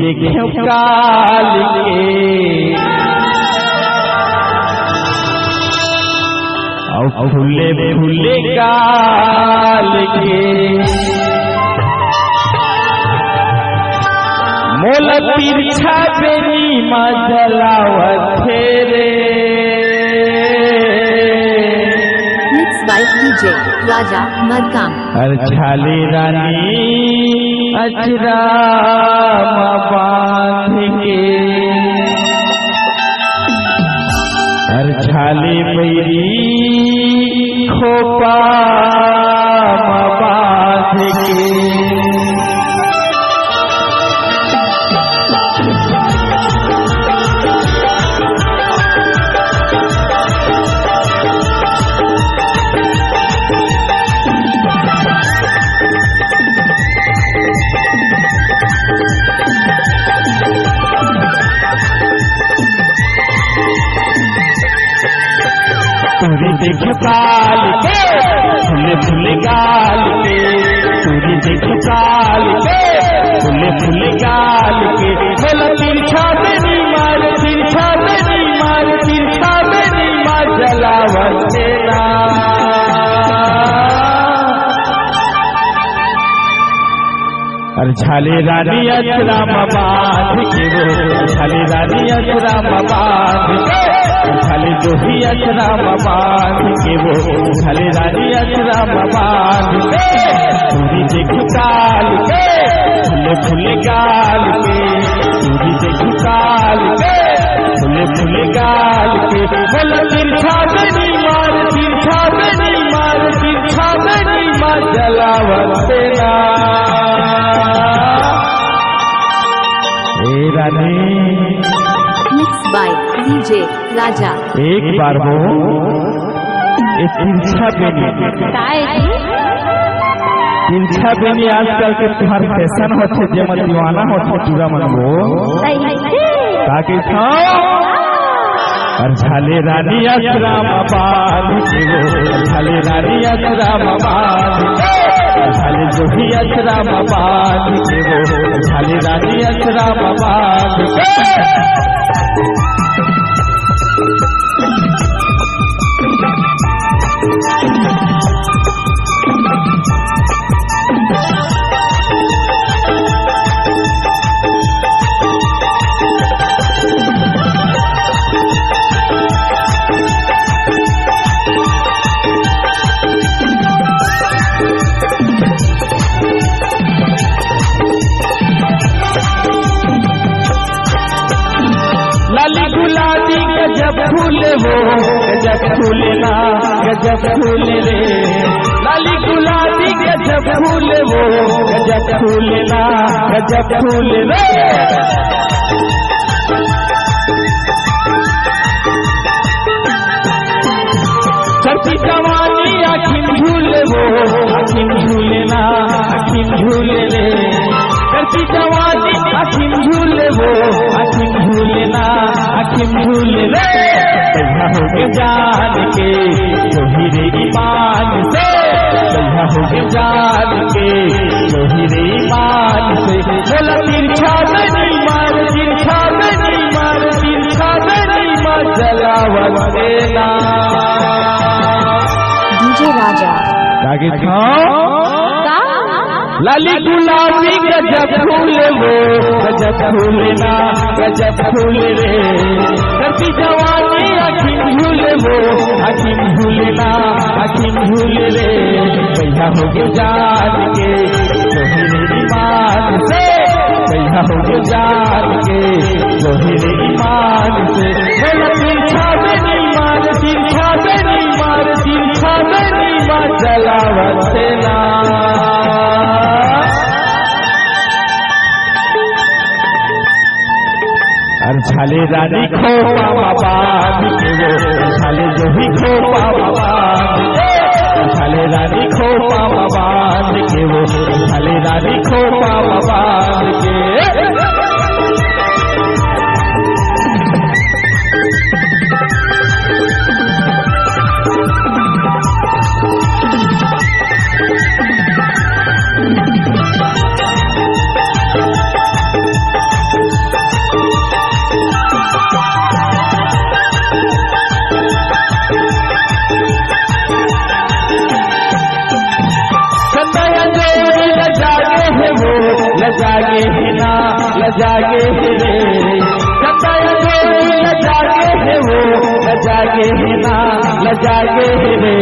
देखे काल के और फूले फूले काल के मोल तिरछा बेनी मजलावत रे by DJ Raja Madkam। हर छाली रानी अचरा बांध के हर छाली बैरी खोपा बांध के देख काल के फूले फूले गाल के तूरी देख काल के फूले फूले गाल के बोला तिरछा बेनी मार तिरछा बेनी मार तिरछा बेनी मार जलावत तेरा हर छाले रानी अचराम बांध के वो छाले रानी अचराम बांध के छाले जोही अचराम बांध के वो छाले रानी अचराम बांध के तूरी देख काल के फूले फूले गाल के तूरी देख काल के फूले फूले गाल के बोला तिरछा बेनी मार तिरछा बेनी मार तिरछा बेनी मार जलावत तेरा Mixed by DJ Raja। एक बार वो एक तिरछा बेनी तिरछा बेनी आजकल के तुम्हार फैशन होते जेमन दीवाना होते पूरा मन वो ताकि और छाले रानी अचराम बांध के वो छाले रानी अचराम बांध छाले जोही अचराम बांध के वो छाले रानी अचराम बांध लाली गुलाबी गजब फूले वो गजब फूले ना गजब फूले रे लाली गुलाबी गजब फूले वो गजब फूले ना गजब फूले रे चढ़ती जवानी आखिम झूले वो आखिम झूले ना आखिम झूले रे चढ़ती जवानी आखिम झूले वो आखिम झूले ना आखिम झूले रे तैया हो गए जान के जोही रे ईमान से तैया हो गए जान के जोही रे ईमान से बोला तिरछा बेनी मार तिरछा बेनी मार तिरछा बेनी मार जलावत तेरा DJ Raja। ताकि लाली गुलाबी गजब फूले वो गजब फूले ना गजब फूले रे करती जवानी आखिम झूले वो आखिम झूले ना आखिम झूले रे भैया हो गए जान के जोही रे ईमान से भैया हो गए जान के जोही रे ईमान से बोला तिरछा बेनी मार तिरछा बेनी मार तिरछा बेनी मार जलावत तेरा और छाले रानी खोपा बांध के वो छाले जोही खोपा बांध छाले रानी खोपा बांध के वो छाले रानी खोपा बांध के ना लजागे रे, कतई डोली लजागे है वो, लजागे है ना लजागे रे।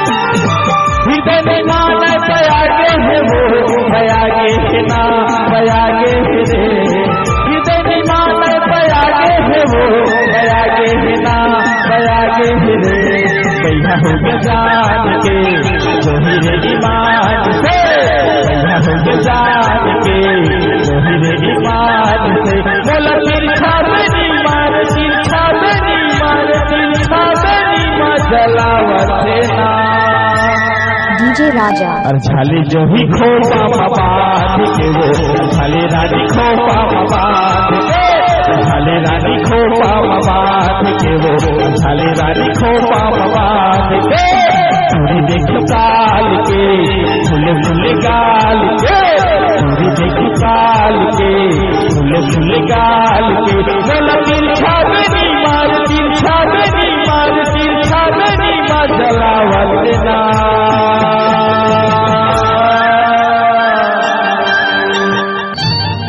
हृदय में मान बयागे है वो, बयागे है ना बयागे रे, हृदय में मान बयागे है वो, बयागे है ना बयागे रे। भैया हो गया जान के जो हीरे ईमान से, भैया हो गया जान के जो हीरे ईमान से, बोला तिरछा बनी मार, तिरछा बनी मार, तिरछा बनी मार, जलावत ना डीजे राजा। और छाली जो ही खोपा बात के वो, छाली रानी खोपा बात के, छाली रानी खोपा बात के वो, छाली रानी खोपा बात के। चूड़ी देख काल के फुले फुले गाल के, चूड़ी देख काल के फुले फुले गाल के, बोला तिरछा बनी मार, तिरछा बनी मार, तिरछा बनी मार, जलावत ना।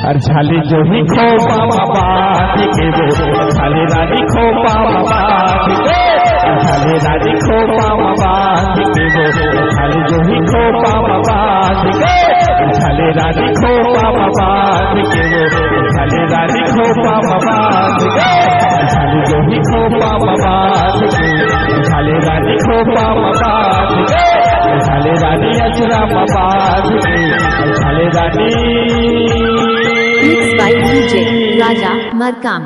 और छाली जो ही खोपा बात के वो, छाली रानी खोपा बात के, छाली रानी खोपा बात के वो, छाली जो ही खोपा बात के, छाली रानी खोपा बात के वो, छाली रानी खोपा बात के, छाली जो ही खोपा बात के, छाली रानी खोपा बात के, छाली रानी अचरा बात के, छाली रानी mix by DJ Raja Markam.